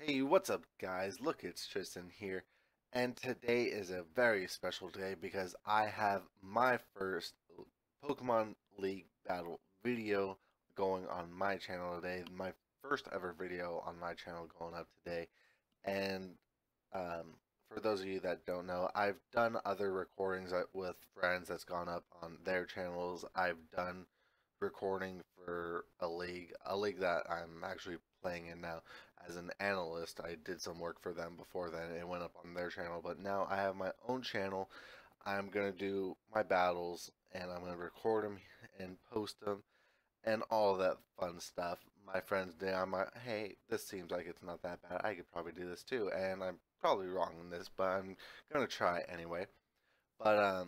Hey, what's up, guys? Look, it's Tristan here, and today is a very special day because I have my first Pokemon League battle video going on my channel today. My first ever video on my channel going up today. And um, for those of you that don't know, I've done other recordings with friends that's gone up on their channels. I've done recording for a league that I'm actually playing in now. As an analyst, I did some work for them before then. It went up on their channel, but now I have my own channel. I'm gonna do my battles, and I'm gonna record them and post them, and all that fun stuff. My friends did. I'm like, hey, this seems like it's not that bad. I could probably do this too, and I'm probably wrong in this, but I'm gonna try anyway. But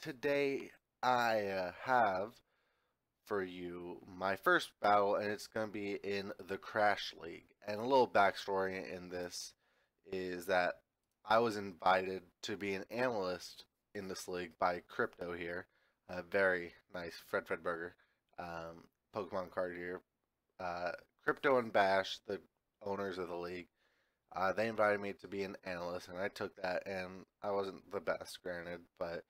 today I have for you my first battle, and it's going to be in the Krash League. And a little backstory in this is that I was invited to be an analyst in this league by Crypto here, a very nice Fred Fredberger Pokemon card here. Uh, Crypto and Bash, the owners of the league, they invited me to be an analyst, and I took that, and I wasn't the best, granted, but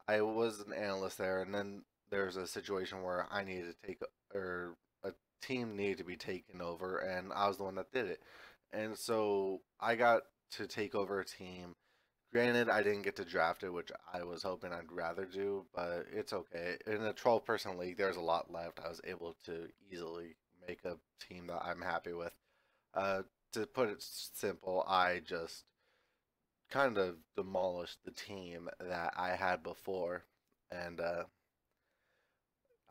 I was an analyst there, and then there's a situation where I needed to take, or a team needed to be taken over, and I was the one that did it. And so I got to take over a team. Granted, I didn't get to draft it, which I was hoping I'd rather do, but it's okay. In a 12-person league, there's a lot left. I was able to easily make a team that I'm happy with. Uh, to put it simple, I just kind of demolished the team that I had before, and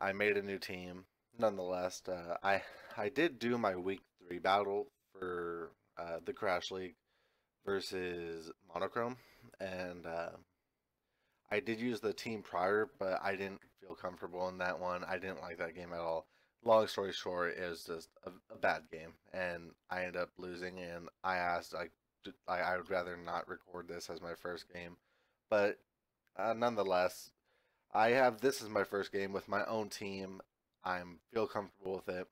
I made a new team. Nonetheless, I did do my week 3 battle for the Crash League versus Monochrome, and I did use the team prior, but I didn't feel comfortable in that one. I didn't like that game at all. Long story short, it was just a bad game, and I ended up losing. And I asked, I would rather not record this as my first game, but nonetheless, I have this is my first game with my own team. I'm feel comfortable with it.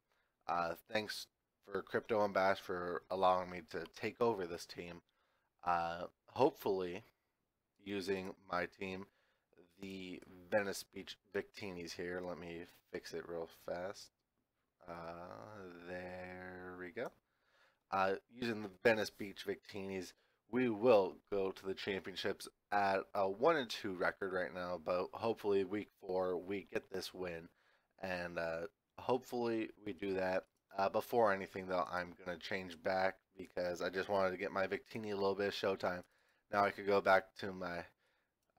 Thanks for Crypto and Bash for allowing me to take over this team. Hopefully, using my team, the Venice Beach Victinis here. Let me fix it real fast. There we go. Using the Venice Beach Victinis, we will go to the championships at a 1-2 record right now, but hopefully week 4 we get this win, and hopefully we do that. Before anything though, I'm gonna change back because I just wanted to get my Victini a little bit of showtime. Now I could go back to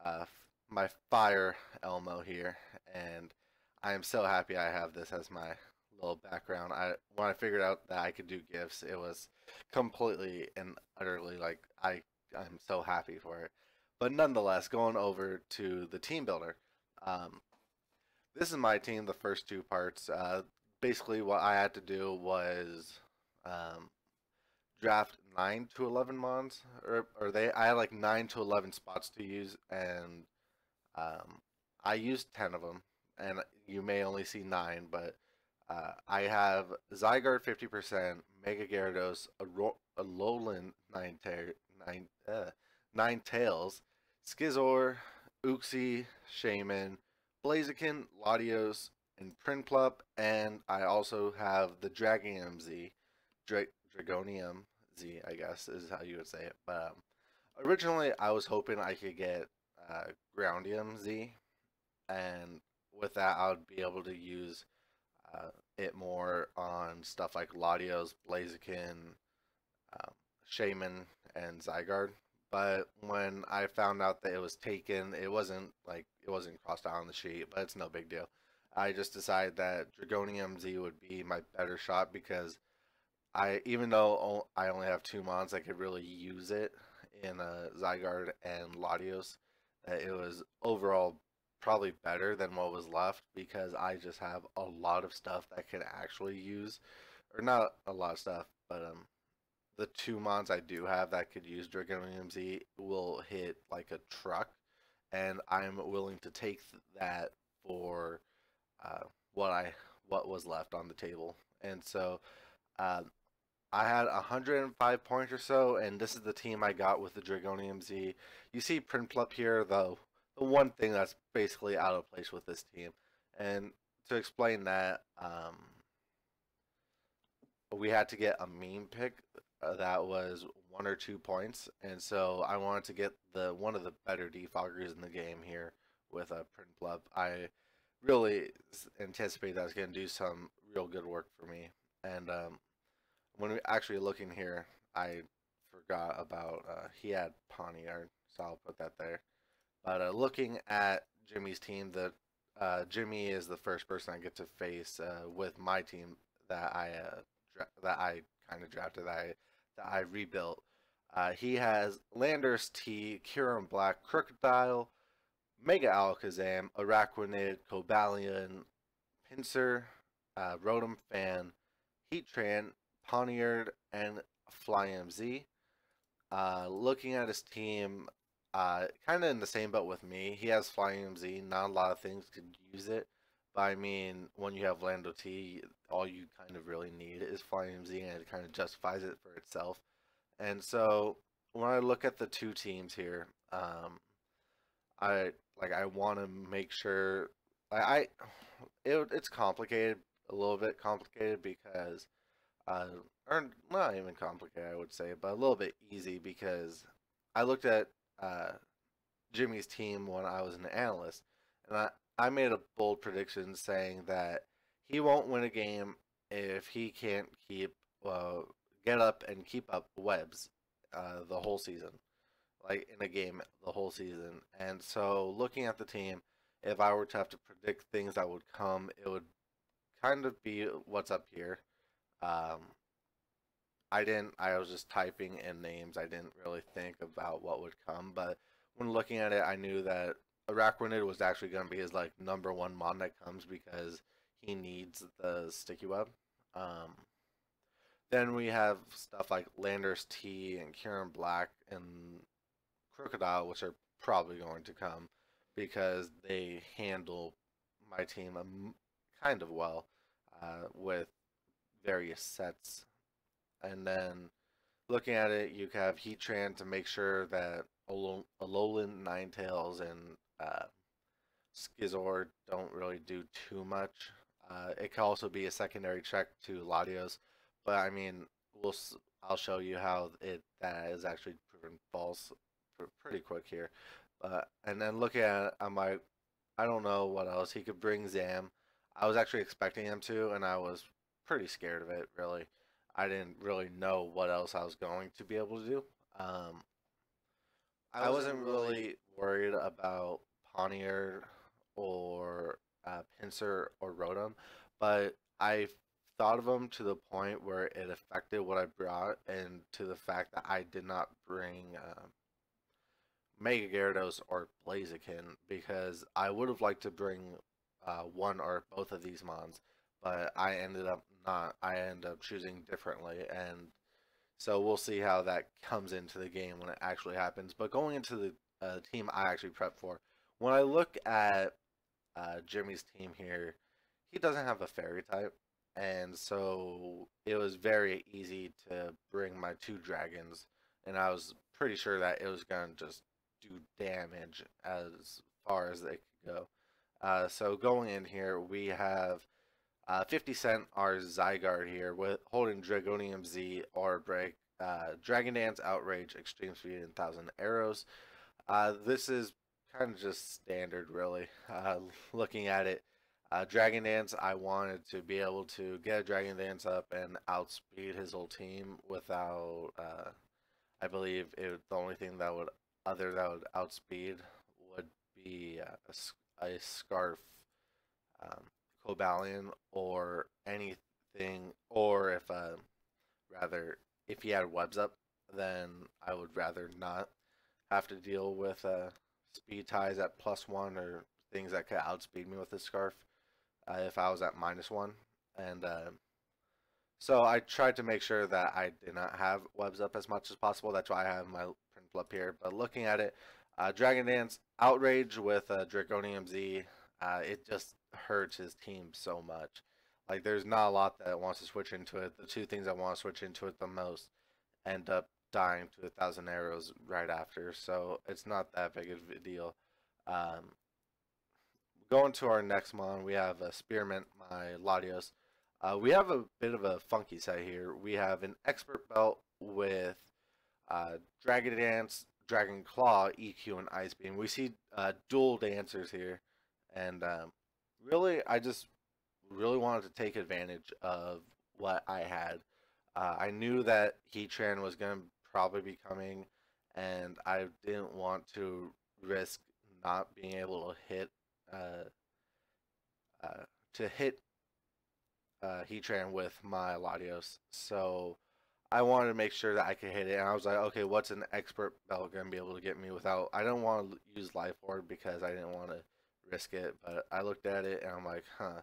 uh, my Fire Elmo here, and I am so happy I have this as my little background. When I figured out that I could do gifts, it was completely and utterly like I'm so happy for it. But nonetheless, going over to the team builder. Um, this is my team. The first 2 parts. Basically, what I had to do was um, draft 9 to 11 mons, or they. I had like 9 to 11 spots to use, and I used 10 of them, and you may only see 9, but I have Zygarde 50%, Mega Gyarados, a Alolan 9 tails, Skizor, Uxie, Shaman, Blaziken, Latios, and Prinplup, and I also have the Dragonium Z, Dragonium Z, I guess is how you would say it. But originally, I was hoping I could get Groundium Z, and with that, I would be able to use it more on stuff like Latios, Blaziken, um, Shaman, and Zygarde. But when I found out that it was taken, it wasn't crossed out on the sheet, but it's no big deal. I just decided that Dragonium Z would be my better shot because even though I only have 2 mons, I could really use it in Zygarde and Latios. That it was overall probably better than what was left because I just have a lot of stuff that can actually use, or not a lot of stuff, but the 2 mons I do have that could use Dragonium Z will hit like a truck, and I'm willing to take that for uh, what was left on the table. And so uh, I had 105 points or so, and this is the team I got with the Dragonium Z. You see Prinplup here, though. The one thing that's basically out of place with this team. And to explain that, we had to get a meme pick that was 1 or 2 points, and so I wanted to get the one of the better defoggers in the game here with a Prinplup. I really anticipate that's going to do some real good work for me. And when we actually looking here, I forgot about he had Poniard, so I'll put that there. But looking at Jimmy's team, the Jimmy is the first person I get to face with my team that I kind of drafted that I rebuilt. He has Landers T, Kieran Black, Crocodile, Mega Alakazam, Araquanid, Cobalion, Pinsir, Rotom Fan, Heatran, Poniard, and FlyMZ. Looking at his team, kind of in the same boat with me. He has Flying Z. Not a lot of things could use it, but I mean, when you have Lando T, all you kind of really need is Flying Z, and it kind of justifies it for itself. And so when I look at the two teams here, I want to make sure it's complicated, a little bit complicated because uh, or not even complicated, I would say, but a little bit easy because I looked at uh, Jimmy's team when I was an analyst, and I made a bold prediction saying that he won't win a game if he can't get up and keep up webs the whole season, like in a game the whole season. And so, looking at the team, if I were to have to predict things that would come, it would kind of be what's up here. Um, I didn't. I was just typing in names. I didn't really think about what would come. But when looking at it, I knew that Araquanid was actually going to be his like #1 mon that comes because he needs the sticky web. Um, then we have stuff like Landers T and Kieran Black and Crocodile, which are probably going to come because they handle my team kind of well with various sets. And then looking at it, you have Heatran to make sure that Alolan, Ninetales, and Skizor don't really do too much. It can also be a secondary check to Latios, but I mean, I'll show you how that is actually proven false pretty quick here. And then looking at it, I'm like, I don't know what else he could bring. Zam. I was actually expecting him to, and I was pretty scared of it. Really, I didn't really know what else I was going to be able to do. Um, I wasn't really worried about Poniard or Pinsir or Rotom, but I thought of them to the point where it affected what I brought, and to the fact that I did not bring Mega Gyarados or Blaziken because I would have liked to bring one or both of these mons, but I ended up not. I ended up choosing differently, and so we'll see how that comes into the game when it actually happens. But going into the team I actually prepped for, when I look at Jimmy's team here, he doesn't have a fairy type, and so it was very easy to bring my two dragons, and I was pretty sure that it was going to just do damage as far as they could go. So going in here, we have 50 Cent, our Zygarde here, with holding Dragonium Z, Aura Break, Dragon Dance, Outrage, Extreme Speed, and 1,000 Arrows. This is kind of just standard, really. Looking at it, Dragon Dance, I wanted to be able to get a Dragon Dance up and outspeed his whole team without, I believe the only thing that would outspeed would be a Scarf, um, Cobalion, or anything, or if rather if he had webs up, then I would rather not have to deal with speed ties at +1 or things that could outspeed me with the Scarf if I was at -1. And so I tried to make sure that I did not have webs up as much as possible. That's why I have my print up here. But looking at it, Dragon Dance, Outrage with Draconium Z, it just hurts his team so much. Like there's not a lot that wants to switch into it. The two things I want to switch into it the most end up dying to 1,000 arrows right after, so it's not that big of a deal. Um, Going to our next mon, we have a Spearmint, my Latios. We have a bit of a funky set here. We have an Expert Belt with Dragon Dance, Dragon Claw, EQ, and Ice Beam. We see dual dancers here, and really, I just really wanted to take advantage of what I had. I knew that Heatran was going to probably be coming, and I didn't want to risk not being able uh, uh, to hit Heatran with my Latios. So I wanted to make sure that I could hit it, and I was like, okay, what's an expert belt going to be able to get me without? I don't want to use Life Orb because I didn't want to risk it, but I looked at it and I'm like, huh,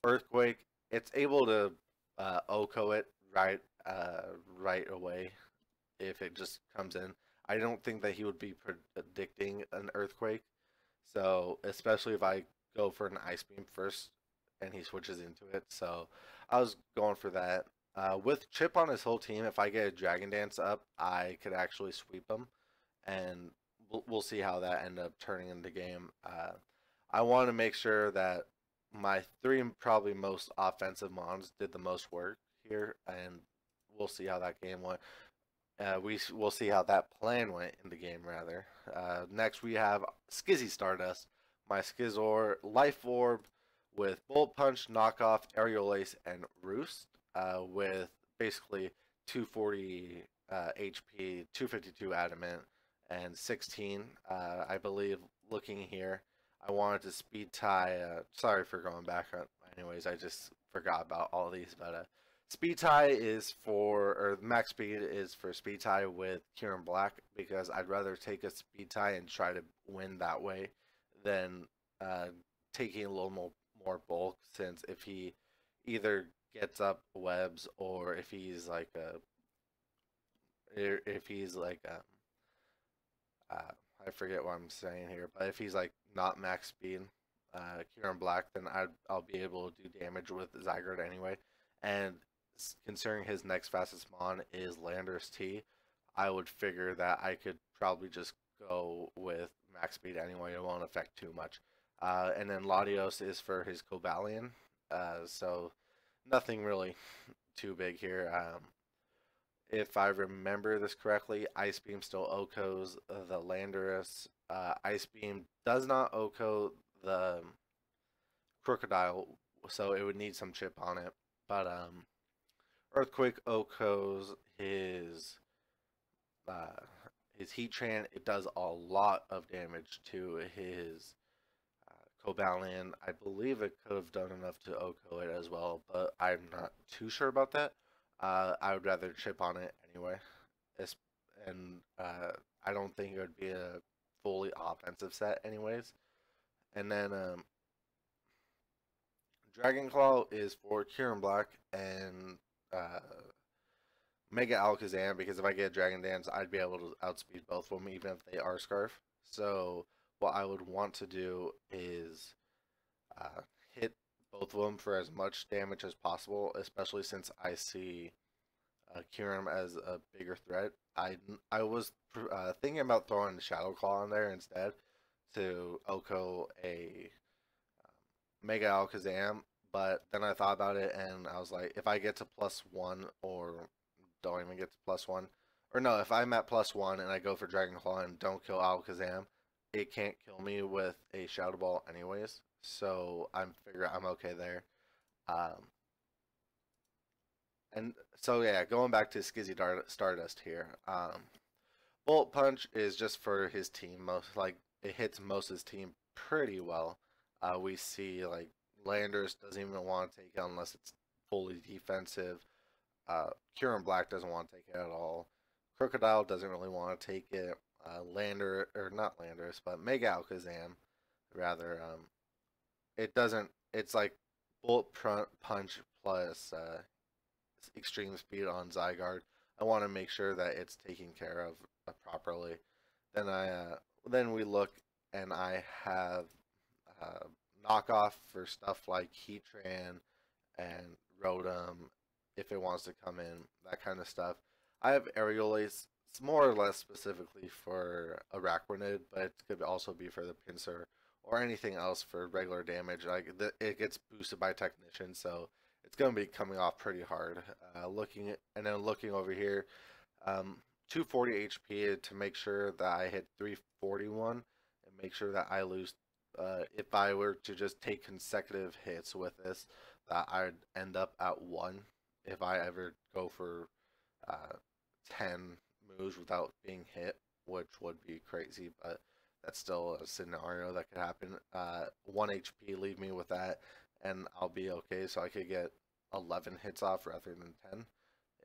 Earthquake. It's able to OHKO it right away if it just comes in. I don't think that he would be predicting an Earthquake, so especially if I go for an Ice Beam first and he switches into it. So I was going for that. With Chip on his whole team, if I get a Dragon Dance up, I could actually sweep him, and we'll see how that end up turning in the game. I want to make sure that my three probably most offensive mons did the most work here, and we'll see how that game went. We'll see how that plan went in the game rather. Next we have Skizzy Stardust, my Skizor Life Orb with Bolt Punch, Knockoff, Aerial Ace, and Roost. With basically 240 HP, 252 Adamant, and 16. I believe looking here, I wanted to speed tie. Sorry for going back. Anyways, I just forgot about all these, but speed tie is for, or max speed is for speed tie with Kieran Black because I'd rather take a speed tie and try to win that way than taking a little more bulk. Since if he either gets up webs or if he's like I forget what I'm saying here, but if he's like not max speed, Kieran Black, then I'll be able to do damage with Zygarde anyway. And considering his next fastest mon is Landorus T, I would figure that I could probably just go with max speed anyway. It won't affect too much. And then Latios is for his Cobalion, so nothing really too big here. If I remember this correctly, Ice Beam still OHKOs the Landorus. Ice Beam does not OHKO the Crocodile, so it would need some chip on it. But Earthquake OHKOs uh, his Heatran. It does a lot of damage to his Cobalion. I believe it could have done enough to OHKO it as well, but I'm not too sure about that. I would rather chip on it anyway. And I don't think it would be a fully offensive set anyways. And then Dragon Claw is for Kieran Black and Mega Alakazam because if I get Dragon Dance, I'd be able to outspeed both of them even if they are Scarf. So what I would want to do is hit both of them for as much damage as possible, especially since I see Kyurem as a bigger threat. I was thinking about throwing the Shadow Claw in there instead to OHKO a Mega Alakazam, but then I thought about it and I was like, if I get to +1 or don't even get to +1, or no, if I'm at +1 and I go for Dragon Claw and don't kill Alakazam, it can't kill me with a Shadow Ball anyways. So I'm figuring I'm okay there. Um, and so yeah, going back to Skizzy Stardust here. Bullet Punch is just for his team. Most like it hits most of his team pretty well. We see like Landers doesn't even want to take it unless it's fully defensive. Kieran Black doesn't want to take it at all. Crocodile doesn't really want to take it. Lander or not Landers, but Mega Alakazam rather. It doesn't. It's like Bullet Punch plus extreme speed on Zygarde. I want to make sure that it's taken care of properly. Then we look and I have uh, knockoff for stuff like Heatran and Rotom if it wants to come in, that kind of stuff. I have Aerial Ace, it's more or less specifically for Araquanid, but it could also be for the Pinsir or anything else for regular damage. Like it gets boosted by Technician, so it's going to be coming off pretty hard. Looking over here, 240 HP to make sure that I hit 341 and make sure that I lose. If I were to just take consecutive hits with this, that I'd end up at 1 if I ever go for uh, 10 moves without being hit, which would be crazy, but that's still a scenario that could happen. 1 HP, leave me with that, and I'll be okay. So I could get 11 hits off rather than 10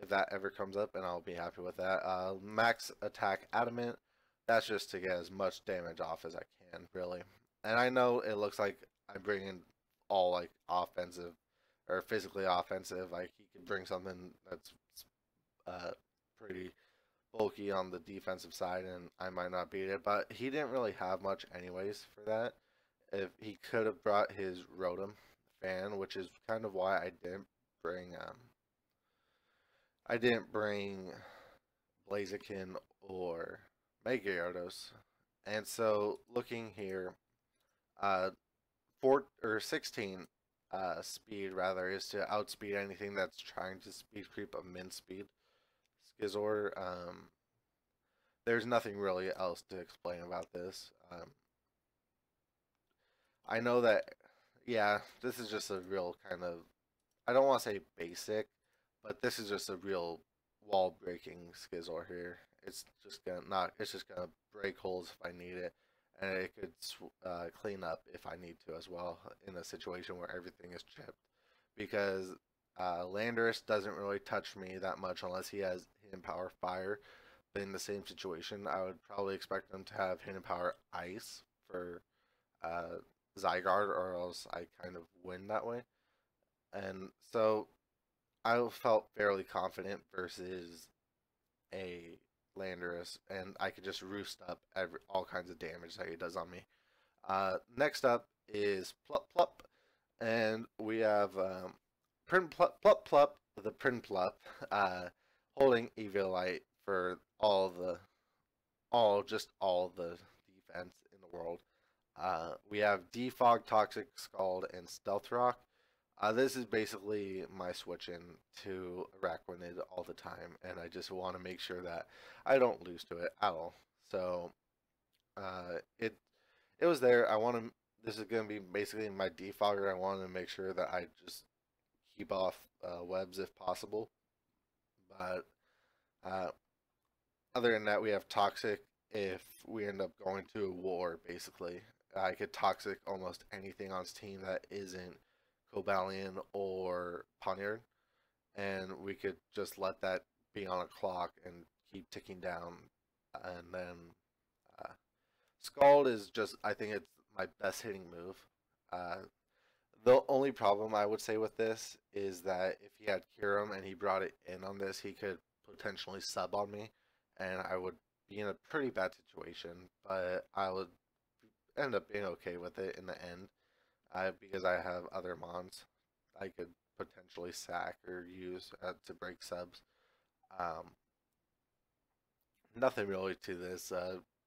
if that ever comes up, and I'll be happy with that. Max attack adamant, that's just to get as much damage off as I can, really. And I know it looks like I'm bringing all like offensive or physically offensive. Like he could bring something that's uh, pretty bulky on the defensive side, and I might not beat it. But he didn't really have much, anyways, for that. If he could have brought his Rotom fan, which is kind of why I didn't bring Blaziken or Mega Gyarados. And so looking here, 16 speed rather is to outspeed anything that's trying to speed creep a min speed. Skizor, there's nothing really else to explain about this. I know that, yeah, this is just a real kind of, I don't want to say basic, but this is just a real wall breaking Skizor here. It's just gonna break holes if I need it, and it could clean up if I need to as well in a situation where everything is chipped. Because Landorus doesn't really touch me that much unless he has Hidden Power Fire. But in the same situation, I would probably expect them to have Hidden Power Ice for uh, Zygarde, or else I kind of win that way. And so I felt fairly confident versus a Landorus, and I could just roost up all kinds of damage that he does on me. Next up is Plup Plup, and we have Plup Plup, the Plup, holding Eviolite for all the defense in the world. We have Defog, Toxic Scald, and Stealth Rock. This is basically my switch in to Araquanid all the time, and I just want to make sure that I don't lose to it at all. So it was there. This is gonna be basically my defogger. I wanted to make sure that I just keep off webs if possible. But uh, other than that, we have Toxic. If we end up going to a war, basically, I could Toxic almost anything on his team that isn't Cobalion or Poniard, and we could just let that be on a clock and keep ticking down. And then uh, Scald is just, I think it's my best hitting move. The only problem I would say with this is that if he had Kyurem and he brought it in on this, he could potentially sub on me, and I would be in a pretty bad situation. But I would end up being okay with it in the end, because I have other mons I could potentially sack or use to break subs. Um, Nothing really to this.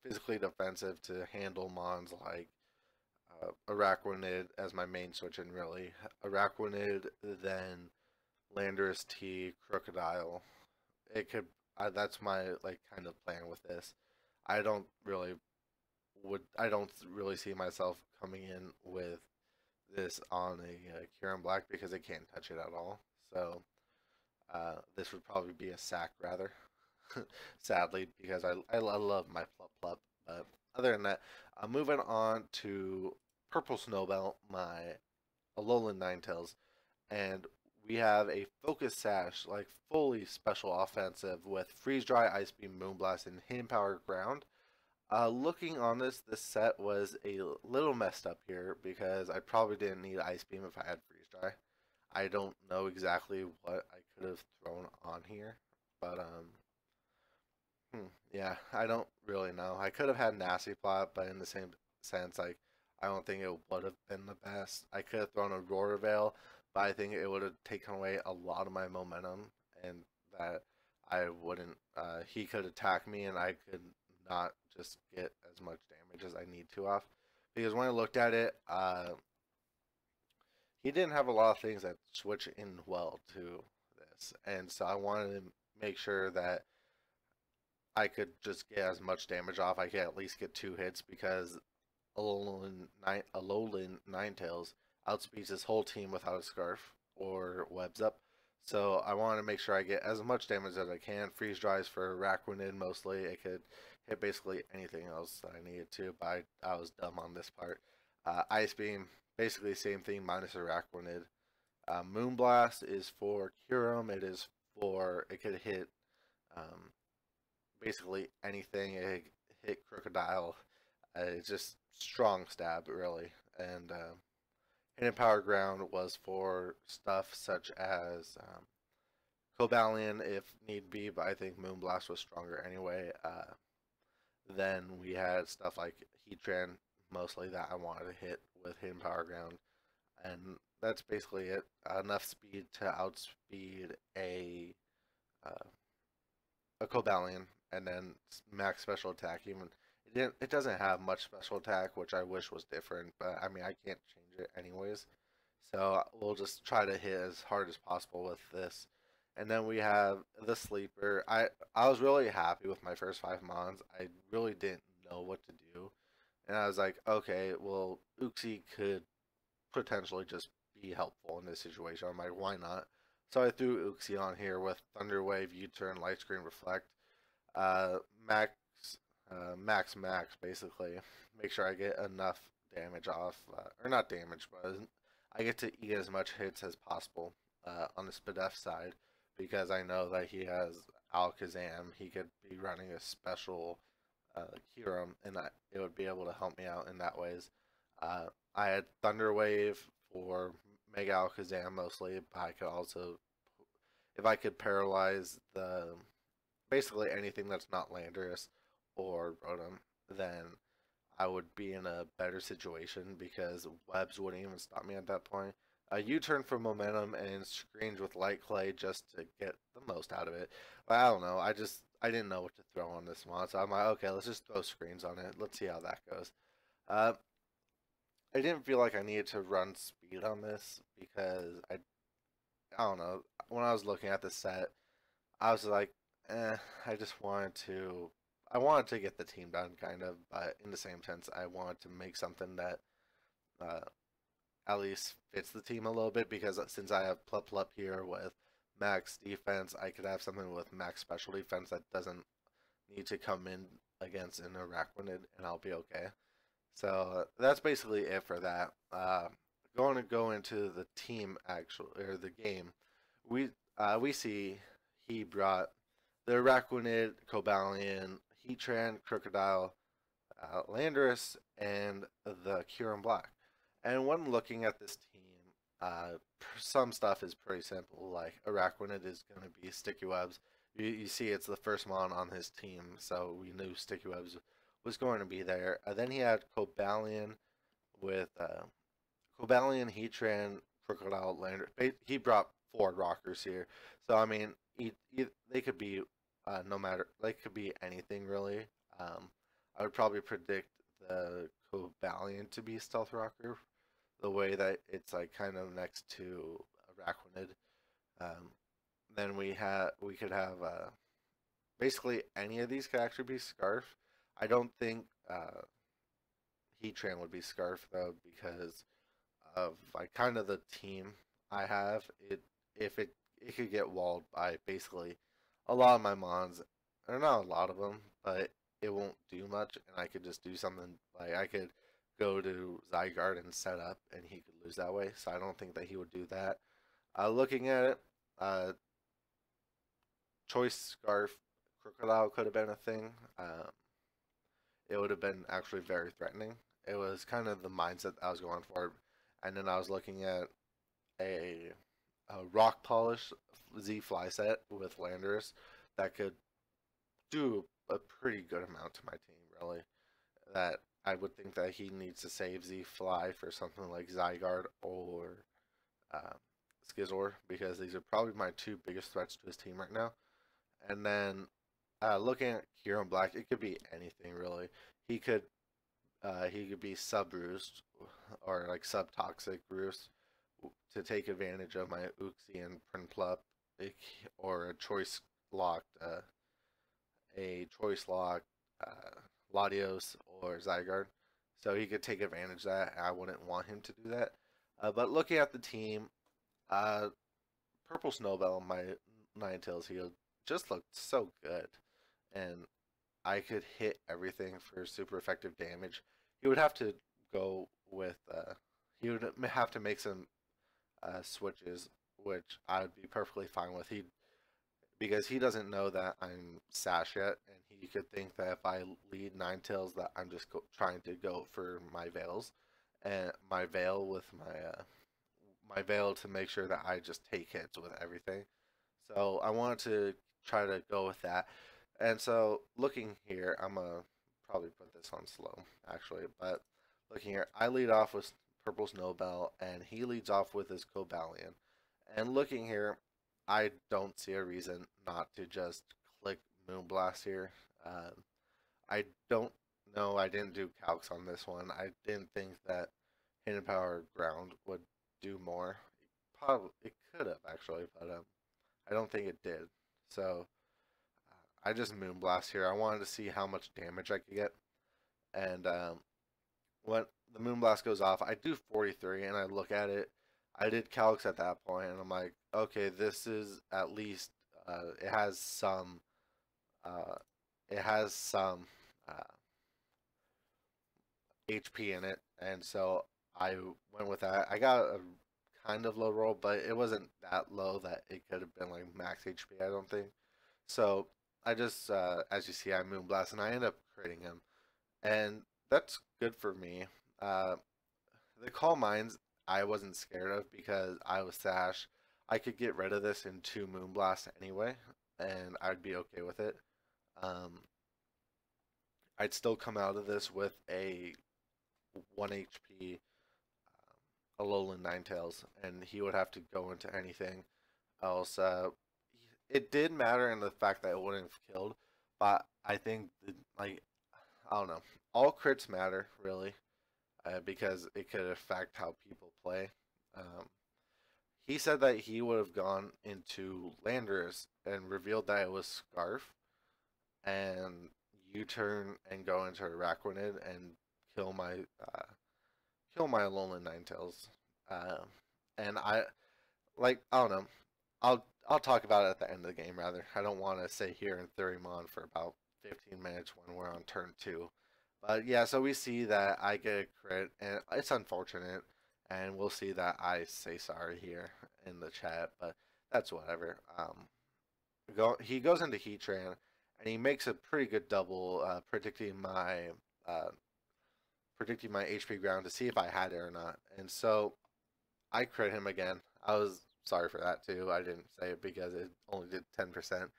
Physically defensive to handle mons like Araquanid as my main switch in, really. Araquanid, then Landorus T, Crocodile. It could. That's my like kind of plan with this. I don't really I don't really see myself coming in with this on a Kyurem Black because I can't touch it at all. So this would probably be a sack rather, sadly, because I love my Plup Plup. But other than that, moving on to Purple Snowbelt, my Alolan Ninetales, and we have a Focus Sash, like fully special offensive with Freeze Dry, Ice Beam, Moonblast, and Hidden Power Ground. Looking on this set was a little messed up here because I probably didn't need Ice Beam if I had Freeze Dry. I don't know exactly what I could have thrown on here, but yeah, I don't really know. I could have had Nasty Plot, but in the same sense, like I don't think it would have been the best. I could have thrown a Roar Veil, but I think it would have taken away a lot of my momentum, and that I wouldn't. He could attack me, and I could not just get as much damage as I need to off. Because when I looked at it, he didn't have a lot of things that switch in well to this, and so I wanted to make sure that I could just get as much damage off. I could at least get 2 hits because Alolan Ninetales outspeeds his whole team without a scarf or webs up. So I want to make sure I get as much damage as I can. Freeze dries for Araquanid mostly. It could hit basically anything else that I needed to, but I was dumb on this part. Ice Beam, basically the same thing minus Araquanid. Moonblast is for Kyurem. It could hit um, basically anything. It hit Crocodile. It's just strong stab, really. And Hidden Power Ground was for stuff such as Cobalion, if need be, but I think Moonblast was stronger anyway. Then we had stuff like Heatran, mostly that I wanted to hit with Hidden Power Ground. And that's basically it. Enough speed to outspeed uh, a Cobalion, and then max special attack. Even it doesn't have much special attack, which I wish was different, but I mean I can't change it anyways. So we'll just try to hit as hard as possible with this. And then we have the sleeper. I was really happy with my first 5 mons. I really didn't know what to do, and I was like, okay, well Uxie could potentially just be helpful in this situation. I'm like, why not? So I threw Uxie on here with Thunder Wave, U-turn, Light Screen, Reflect, uh, max, max, basically. Make sure I get enough damage off, or not damage, but I get to eat as much hits as possible on the Spadef side, because I know that he has Alakazam. He could be running a special Kyurem, and it would be able to help me out in that ways. Uh, I had Thunder Wave for Mega Alakazam mostly, but I could also, if I could paralyze basically anything that's not Landorus or Rotom, then I would be in a better situation because webs wouldn't even stop me at that point. A U-turn for momentum and screens with light clay just to get the most out of it. But I don't know. I didn't know what to throw on this one, so I'm like, okay, let's just throw screens on it. Let's see how that goes. Uh, I didn't feel like I needed to run speed on this because I don't know. When I was looking at the set, I was like, I just I wanted to get the team done, kind of, but in the same sense, I wanted to make something that uh, at least fits the team a little bit, because since I have Plup here with max defense, I could have something with max special defense that doesn't need to come in against an Araquanid, and I'll be okay. So that's basically it for that. Going to go into the team actually, or the game. We see he brought the Araquanid, Cobalion, Heatran, Crocodile, Landorus, and the Kyurem Black. And when looking at this team, some stuff is pretty simple. Like Araquanid is going to be Sticky Webs. You see, it's the first mon on his team, so we knew Sticky Webs was going to be there. Then he had Cobalion with Cobalion, Heatran, Crocodile, Lander. He brought 4 rockers here, so I mean, they could be no matter, they could be anything really. I would probably predict the Cobalion to be Stealth Rocker, the way that it's like kind of next to Araquanid. Um, then we could have basically any of these could actually be Scarf. I don't think Heatran would be Scarf though, because of like kind of the team I have. If it could get walled by basically a lot of my mons, or not a lot of them, but it won't do much, and I could just do something like I could go to Zygarde and set up, and he could lose that way. So I don't think that he would do that. Looking at it, Choice Scarf Crocodile could have been a thing. It would have been actually very threatening. It was kind of the mindset I was going for, and then I was looking at a Rock Polish Z Fly set with Landorus that could do a pretty good amount to my team, really. That I would think that he needs to save Z Fly for something like Zygarde or Skizor, because these are probably my two biggest threats to his team right now. And then looking at Hero Black, it could be anything really. He could he could be sub roost or like sub toxic roost to take advantage of my Uxie and Prinplup, or a choice locked Latios or Zygarde. So he could take advantage of that. I wouldn't want him to do that. But looking at the team, uh, Purple Snowbell, my Ninetales heal, just looked so good. And I could hit everything for super effective damage. He would have to go with, he would have to make some switches, which I would be perfectly fine with. Because he doesn't know that I'm Sash yet, and he could think that if I lead Ninetales that I'm just trying to go for my Veils, and my Veil with my Veil to make sure that I just take hits with everything. So I wanted to try to go with that. And so looking here, I'm gonna probably put this on slow actually, but looking here, I lead off with Purple Snowbell, and he leads off with his Cobalion. And looking here, I don't see a reason not to just click Moonblast here. I don't know. I didn't do calcs on this one. I didn't think that Hidden Power Ground would do more. Probably it could have actually, but I don't think it did. So I just Moonblast here. I wanted to see how much damage I could get, and when the Moonblast goes off, I do 43, and I look at it. I did calcs at that point, and I'm like, okay, this is at least it has some uh, it has some uh, HP in it, and so I went with that. I got a kind of low roll, but it wasn't that low that it could have been like max HP. I don't think. So I just, as you see, I Moonblast, and I end up critting him, and that's good for me. Uh, the Calm Minds I wasn't scared of because I was Sash. I could get rid of this in two Moonblasts anyway, and I'd be okay with it. Um, I'd still come out of this with a 1 HP Alolan Ninetales, and he would have to go into anything else. It did matter in the fact that it wouldn't have killed, but I think like I don't know, all crits matter really, because it could affect how people play. Um, he said that he would have gone into Landorus and revealed that it was Scarf, and you turn and go into Araquanid and kill my uh, kill my Alolan Ninetales. Uh, and I don't know. I'll talk about it at the end of the game rather. I don't want to sit here and throw him on for about 15 minutes when we're on turn 2. But yeah, so we see that I get a crit, and it's unfortunate, and we'll see that I say sorry here in the chat, but that's whatever. He goes into Heatran, and he makes a pretty good double, uh, predicting my HP ground to see if I had it or not. And so I crit him again. I was sorry for that too. I didn't say it because it only did 10%,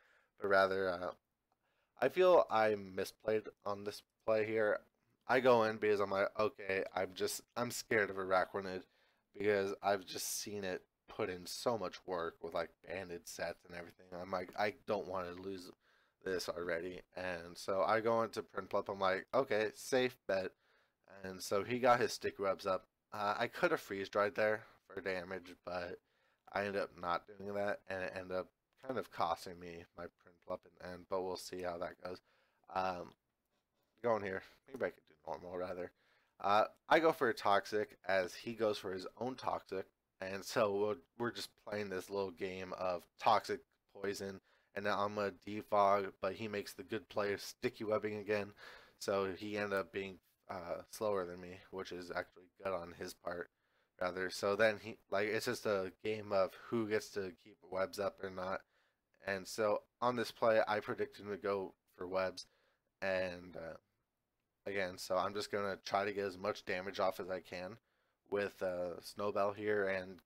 but rather I feel I misplayed on this play here. I go in because I'm like, okay, I'm scared of Araquanid because I've just seen it put in so much work with like banded sets and everything. I'm like, I don't want to lose this already, and so I go into Prinplup. I'm like, okay, safe bet, and so he got his stick webs up. I could have freeze dried there for damage, but I ended up not doing that, and it ended up kind of costing me my Prinplup in the end. But we'll see how that goes. Um, Going here, maybe I could do normal rather. I go for a toxic as he goes for his own toxic, and so we're just playing this little game of toxic poison, and now I'm a defog, but he makes the good play of sticky webbing again, so he ended up being slower than me, which is actually good on his part, rather. So then it's just a game of who gets to keep webs up or not, and so on this play, I predicted him to go for webs, and again, so I'm just gonna try to get as much damage off as I can with Snowbell here and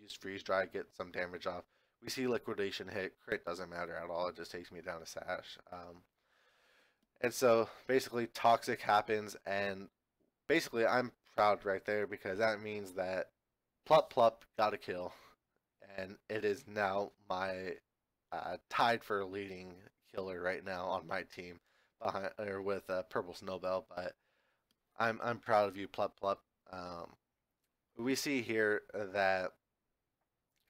use freeze dry, get some damage off. We see liquidation hit, crit doesn't matter at all. It just takes me down to Sash. And so basically toxic happens, and basically I'm proud right there because that means that Plup Plup got a kill, and it is now my tied for leading killer right now on my team behind or with Purple Snowbell. But I'm proud of you, Plup Plup. Um, we see here that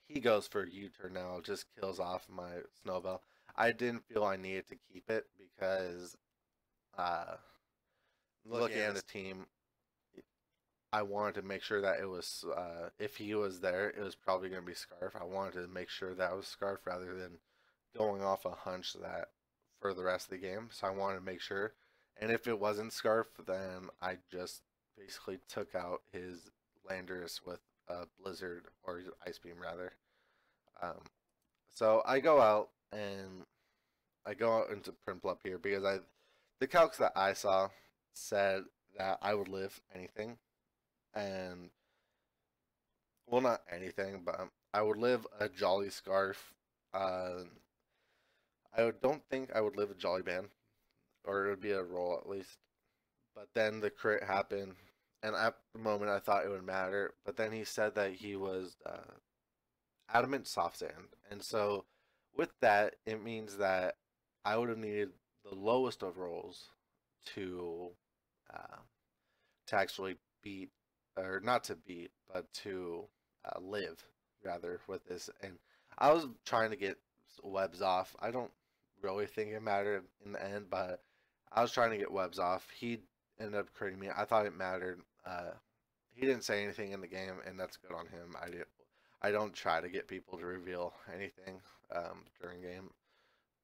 he goes for a U-turn now, just kills off my Snowbell. I didn't feel I needed to keep it because uh, looking at the team, I wanted to make sure that it was, if he was there, it was probably going to be Scarf. I wanted to make sure that was Scarf rather than going off a hunch that for the rest of the game. So I wanted to make sure. And if it wasn't Scarf, then I just basically took out his Landorus with a Blizzard or Ice Beam rather. Um, so I go out and I go out into Primplop here because the calcs that I saw said that I would live anything, and well, not anything, but I would live a Jolly Scarf. Don't think I would live a Jolly Band, or it would be a roll at least. But then the crit happened, and at the moment I thought it would matter. But then he said that he was adamant soft sand, and so with that, it means that I would have needed the lowest of rolls to uh, to actually beat, or not to beat, but to live rather with this. And I was trying to get webs off. I don't really think it mattered in the end, but I was trying to get webs off. He ended up critting me. I thought it mattered. He didn't say anything in the game, and that's good on him. I don't try to get people to reveal anything during game,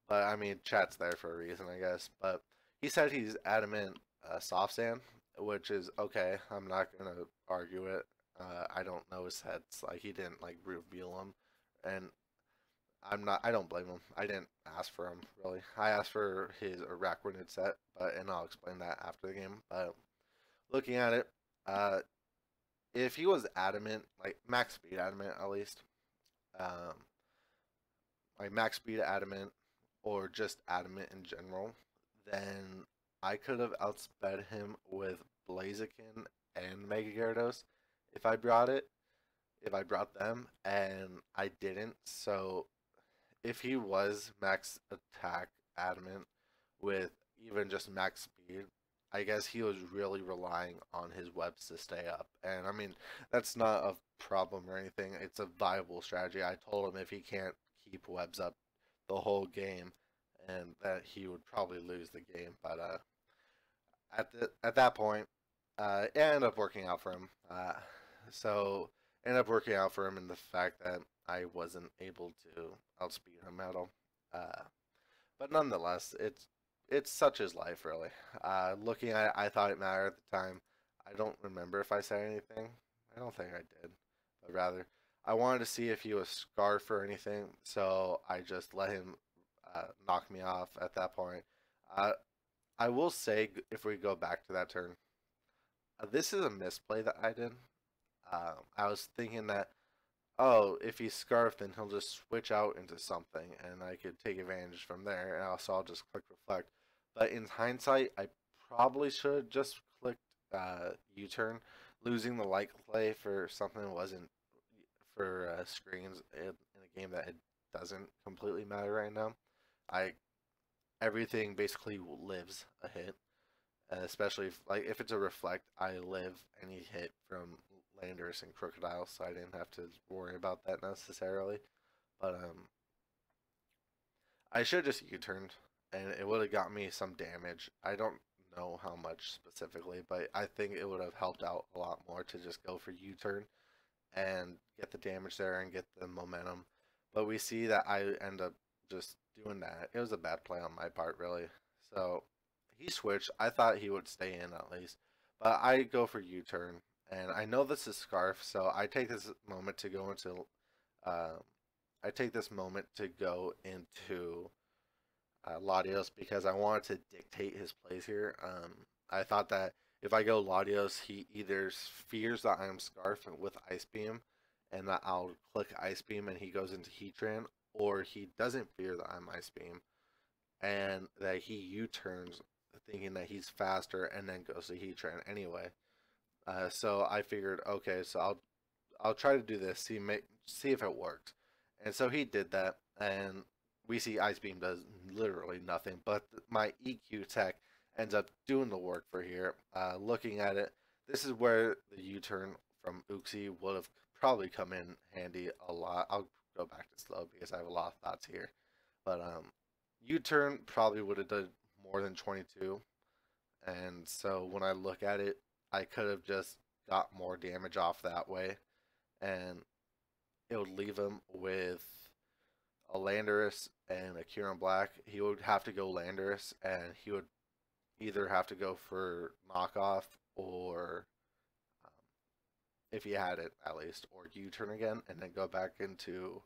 but I mean, chat's there for a reason, I guess. But he said he's adamant soft sand, which is okay. I'm not gonna argue it. I don't know his sets. Like he didn't like reveal them, and I'm not. I don't blame him. I didn't ask for him really. I asked for his Araquanid set, but and I'll explain that after the game. But looking at it, if he was adamant, like max speed adamant at least, um, like max speed adamant, or just adamant in general, then I could have outsped him with Blaziken and Mega Gyarados if I brought it, if I brought them, and I didn't. So if he was max attack adamant with even just max speed, I guess he was really relying on his webs to stay up. And I mean, that's not a problem or anything. It's a viable strategy. I told him if he can't keep webs up the whole game, and that he would probably lose the game. But at that point, it ended up working out for him. So ended up working out for him in the fact that I wasn't able to outspeed him at all. Uh, but nonetheless, it's such his life, really. Looking at it, I thought it mattered at the time. I don't remember if I said anything. I don't think I did, but rather I wanted to see if he was Scarf or anything, so I just let him knock me off at that point. Uh, I will say, if we go back to that turn, this is a misplay that I did. I was thinking that, oh, if he's Scarf, then he'll just switch out into something, and I could take advantage from there, and also I'll just click Reflect. But in hindsight, I probably should have just clicked U-turn. Losing the light play for something that wasn't for screens in a game that it doesn't completely matter right now. I Everything basically lives a hit, especially if it's a reflect. I live any hit from Landers and Crocodile, so I didn't have to worry about that necessarily. But I should have just U-turned, and it would have got me some damage. I don't know how much specifically, but I think it would have helped out a lot more to just go for U-turn and get the damage there and get the momentum. But we see that I end up just doing that. It was a bad play on my part, really. So he switched. I thought he would stay in at least. But I go for U-turn. And I know this is Scarf, so I take this moment to go into uh, I take this moment to go into Latios because I wanted to dictate his plays here. I thought that if I go Latios, he either fears that I'm Scarf with Ice Beam, and that I'll click Ice Beam and he goes into Heatran, or he doesn't fear that I'm Ice Beam, and that he U-turns thinking that he's faster and then goes to Heatran anyway. So I figured, okay, so I'll try to do this, see if it works. And so he did that, and we see Ice Beam does literally nothing, but my EQ tech ends up doing the work for here. Looking at it, this is where the U-turn from Uxie would have probably come in handy a lot. I'll go back to slow because I have a lot of thoughts here. But U-turn probably would have done more than 22, and so when I look at it, I could have just got more damage off that way, and it would leave him with a Landorus and a Kieran Black. He would have to go Landorus, and he would either have to go for knockoff or, um, if he had it at least, or U-turn again, and then go back into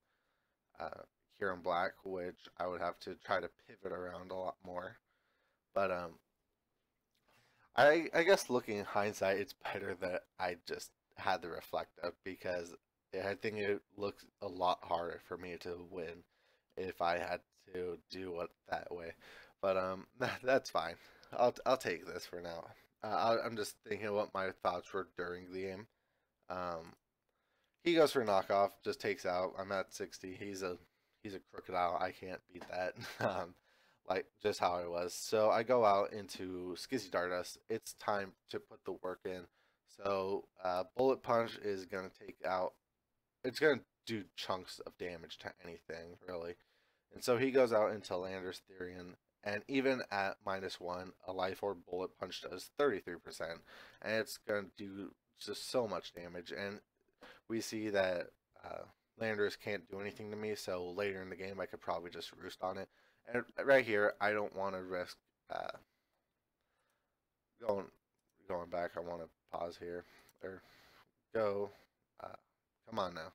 uh, Kieran Black, which I would have to try to pivot around a lot more. But I guess looking in hindsight, it's better that I just had the reflective because I think it looks a lot harder for me to win if I had to do it that way. But that's fine. I'll take this for now. I'm just thinking what my thoughts were during the game. Um, he goes for knockoff, just takes out. I'm at 60. He's a crocodile. I can't beat that. Like just how I was. So I go out into Skizzy Stardust. It's time to put the work in. So Bullet Punch is gonna take out. It's gonna do chunks of damage to anything really. And so he goes out into Landorus Therian, and even at -1, a Life Orb Bullet Punch does 33%, and it's gonna do just so much damage. And we see that uh, Landorus can't do anything to me, so later in the game I could probably just roost on it. And right here, I don't want to risk uh, going going back. I want to pause here or go. Uh, come on now.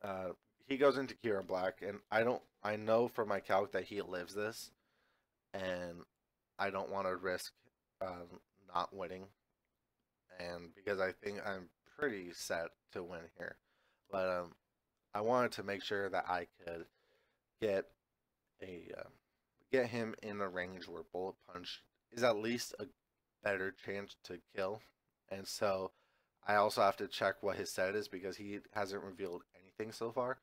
Uh, he goes into Kieran Black, and I don't. I know from my calc that he lives this, and I don't want to risk not winning, and because I think I'm pretty set to win here, but I wanted to make sure that I could get a get him in a range where Bullet Punch is at least a better chance to kill. And so I also have to check what his set is because he hasn't revealed anything so far.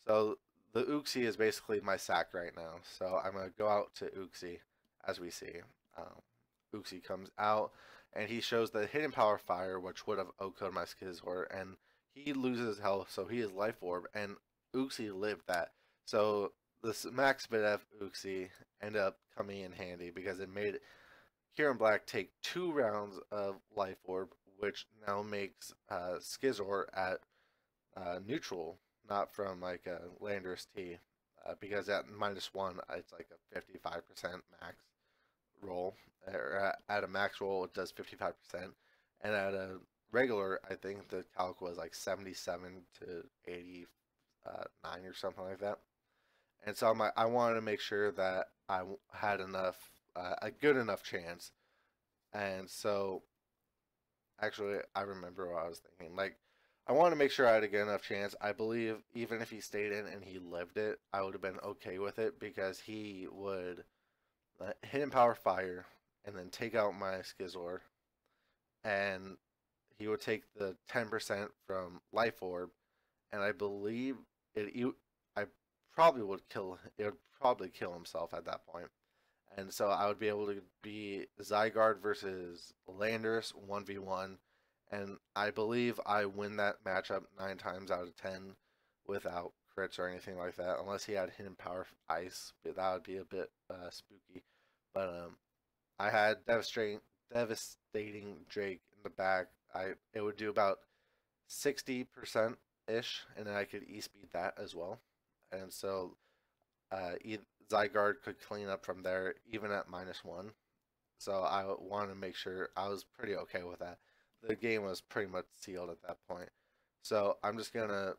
So the Uxie is basically my sack right now. So I'm going to go out to Uxie as we see. Um, Uxie comes out and he shows the hidden power fire, which would have OHKO'd my Skizor, and he loses health, so he is Life Orb, and Uxie lived that. So this max bit of Uxie ended up coming in handy because it made Kieran Black take 2 rounds of Life Orb, which now makes Skizor at neutral, not from like a Landorus T, because at -1 it's like a 55% max roll, or at a max roll it does 55%, and at a regular I think the calc was like 77 to 89 or something like that. And so I wanted to make sure that I had enough, a good enough chance. And so, actually, I remember what I was thinking. Like, I wanted to make sure I had a good enough chance. I believe even if he stayed in and he lived it, I would have been okay with it because he would hit him Power Fire and then take out my Skizor. And he would take the 10% from Life Orb. And I believe I probably would kill. It would probably kill himself at that point, and so I would be able to be Zygarde versus Landorus 1v1, and I believe I win that matchup 9 times out of 10 without crits or anything like that, unless he had Hidden Power Ice. But that would be a bit spooky. But I had devastating Drake in the back. It would do about 60% ish, and then I could e-speed that as well. And so Zygarde could clean up from there even at -1. So I wanted to make sure I was pretty okay with that. The game was pretty much sealed at that point. So I'm just gonna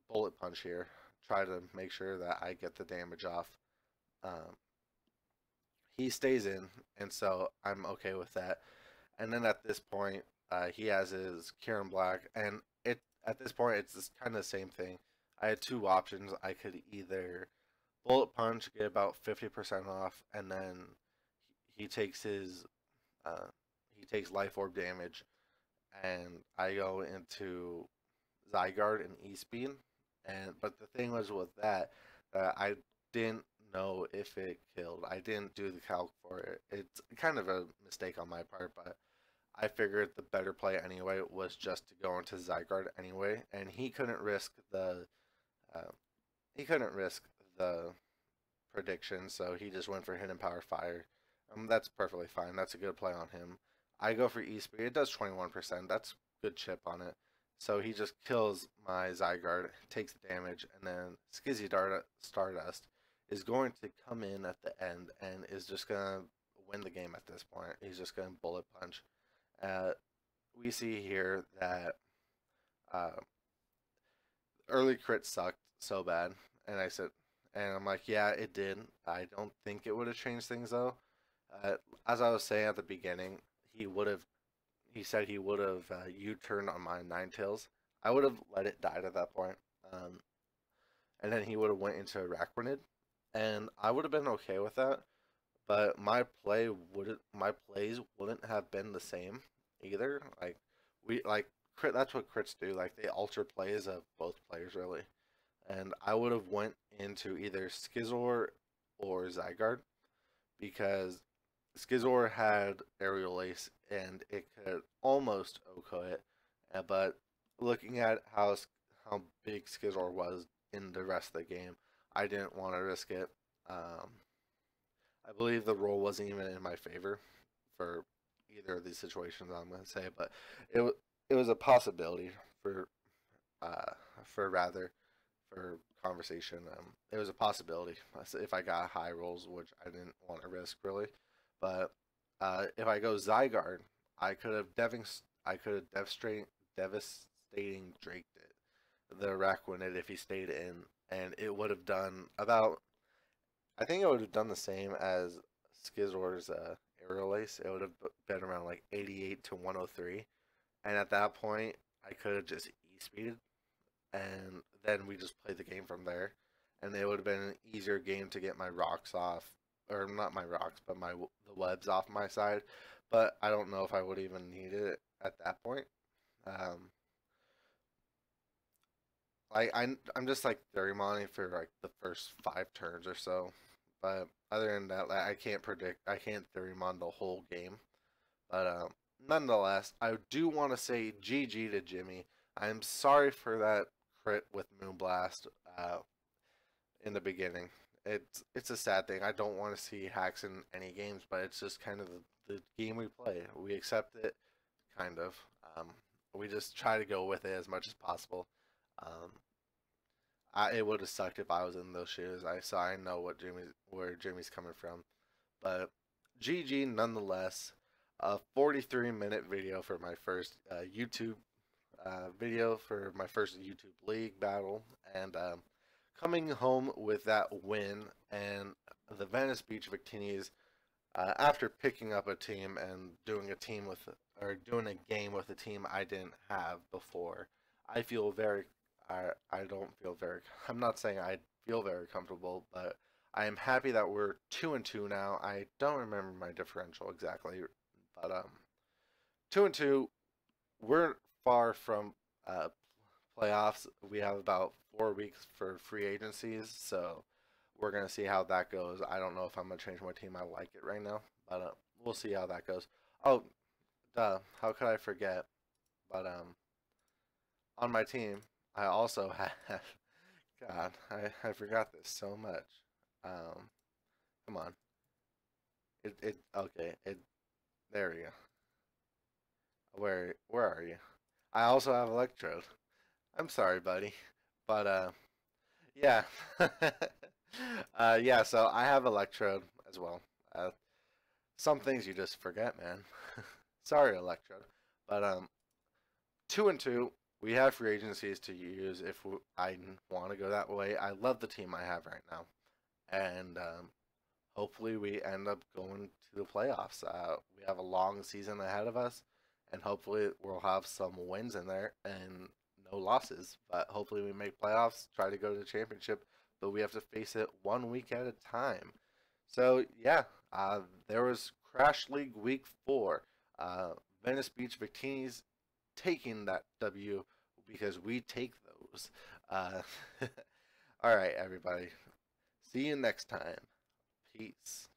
bullet punch here, try to make sure that I get the damage off. Um, he stays in, and so I'm okay with that. And then at this point, he has his Kieran Black, and it at this point it's just kind of the same thing. I had 2 options. I could either bullet punch, get about 50% off, and then he takes his he takes life orb damage, and I go into Zygarde and E-Speed, and but the thing was with that, I didn't know if it killed. I didn't do the calc for it. It's kind of a mistake on my part, but I figured the better play anyway was just to go into Zygarde anyway, and uh, he couldn't risk the prediction, so he just went for Hidden Power Fire. That's perfectly fine. That's a good play on him. I go for E-Speed. It does 21%. That's good chip on it. So he just kills my Zygarde, takes the damage, and then Stardust is going to come in at the end and is just going to win the game at this point. He's just going to bullet punch. Uh, we see here that uh, early crit sucked so bad, and I'm like, yeah, it did. I don't think it would have changed things though. As I was saying at the beginning, he would have. He said he would have U-turned on my Ninetales. I would have let it die at that point, and then he would have went into Araquanid, and I would have been okay with that. But my plays wouldn't have been the same either. Like crit. That's what crits do. Like they alter plays of both players really, and I would have went into either Skizor or Zygarde because Skizor had Aerial Ace and it could almost OHKO it, but looking at how big Skizor was in the rest of the game, I didn't want to risk it. I believe the roll wasn't even in my favor for either of these situations. I'm going to say, but it was a possibility for uh, for rather for conversation. It was a possibility if I got high rolls, which I didn't want to risk really. But if I go Zygarde, I could have devastating Draked it, the Araquanid if he stayed in, and it would have done about. I think it would have done the same as Skizor's Aerial Ace. It would have been around like 88 to 103, and at that point, I could have just E-speeded and then we just played the game from there. And it would have been an easier game to get my rocks off, or not my rocks, but the webs off my side. But I don't know if I would even need it at that point. Um, I'm just like Theremoning for like the first 5 turns or so. But other than that, like, I can't Therimon the whole game. But nonetheless, I do want to say GG to Jimmy. I'm sorry for that crit with Moonblast uh, in the beginning. It's a sad thing. I don't want to see hacks in any games, but it's just kind of the game we play. We accept it, kind of. Um, we just try to go with it as much as possible. Um, it would have sucked if I was in those shoes. I know where Jimmy's coming from, but GG nonetheless. A 43-minute video for my first YouTube video for my first YouTube League battle, and coming home with that win and the Venice Beach Victinis. After picking up a team and doing a game with a team I didn't have before, I feel very. I don't feel very. I'm not saying I feel very comfortable, but I am happy that we're 2-2 now. I don't remember my differential exactly, but 2-2. We're far from uh, playoffs. We have about 4 weeks for free agencies, so we're gonna see how that goes. I don't know if I'm gonna change my team. I like it right now, but we'll see how that goes. Oh, duh! How could I forget? But on my team, I also have. God, I forgot this so much. Um, come on. It okay. There we go. Where are you? I also have Electrode. I'm sorry, buddy, but yeah, yeah. So I have Electrode as well. Uh, some things you just forget, man. Sorry, Electrode, but 2-2. We have free agencies to use if I want to go that way. I love the team I have right now, and hopefully we end up going to the playoffs. We have a long season ahead of us, and hopefully we'll have some wins in there and no losses. But hopefully we make playoffs, try to go to the championship, but we have to face it 1 week at a time. So yeah, there was Krash League Week 4. Venice Beach Victinis taking that W because we take those. Uh, all right, everybody. See you next time. Peace.